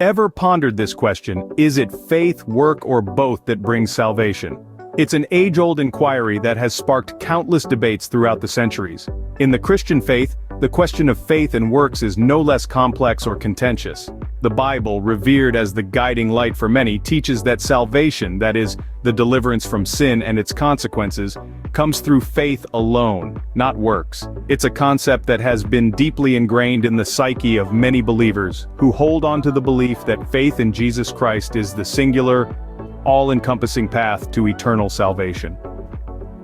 Ever pondered this question, is it faith, work, or both that brings salvation? It's an age-old inquiry that has sparked countless debates throughout the centuries. In the Christian faith, the question of faith and works is no less complex or contentious. The Bible, revered as the guiding light for many, teaches that salvation, that is, the deliverance from sin and its consequences, comes through faith alone, not works. It's a concept that has been deeply ingrained in the psyche of many believers, who hold on to the belief that faith in Jesus Christ is the singular, all-encompassing path to eternal salvation.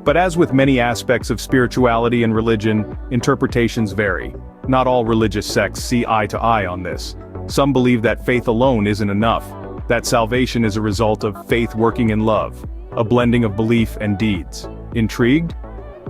But as with many aspects of spirituality and religion, interpretations vary. Not all religious sects see eye to eye on this. Some believe that faith alone isn't enough, that salvation is a result of faith working in love, a blending of belief and deeds. Intrigued?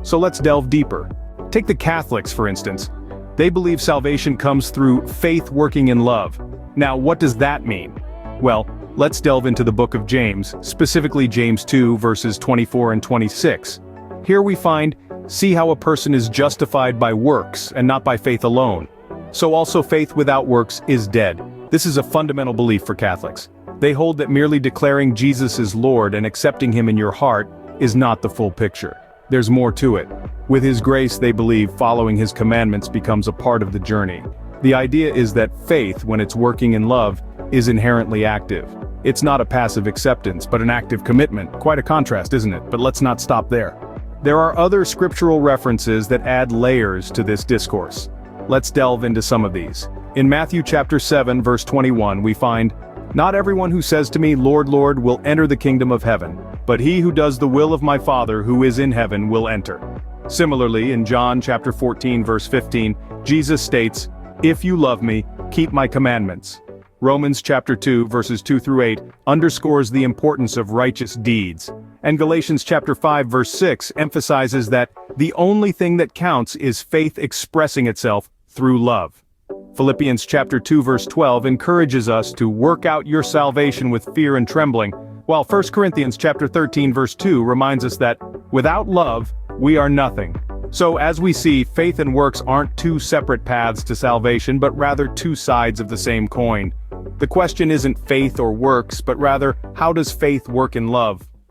So let's delve deeper. Take the Catholics, for instance. They believe salvation comes through faith working in love. Now, what does that mean? Well, let's delve into the book of James, specifically James 2 verses 24 and 26. Here we find, see how a person is justified by works and not by faith alone. So also faith without works is dead. This is a fundamental belief for Catholics. They hold that merely declaring Jesus is Lord and accepting him in your heart is not the full picture. There's more to it. With his grace, they believe following his commandments becomes a part of the journey. The idea is that faith, when it's working in love, is inherently active. It's not a passive acceptance, but an active commitment. Quite a contrast, isn't it? But let's not stop there. There are other scriptural references that add layers to this discourse. Let's delve into some of these. In Matthew chapter 7 verse 21 we find, "Not everyone who says to me, 'Lord, Lord,' will enter the kingdom of heaven, but he who does the will of my Father who is in heaven will enter." Similarly, in John chapter 14 verse 15, Jesus states, "If you love me, keep my commandments." Romans chapter 2 verses 2 through 8 underscores the importance of righteous deeds. And Galatians chapter 5 verse 6 emphasizes that the only thing that counts is faith expressing itself through love. Philippians chapter 2 verse 12 encourages us to work out your salvation with fear and trembling, while 1 Corinthians chapter 13 verse 2 reminds us that without love, we are nothing. So as we see, faith and works aren't two separate paths to salvation, but rather two sides of the same coin. The question isn't faith or works, but rather, how does faith work in love?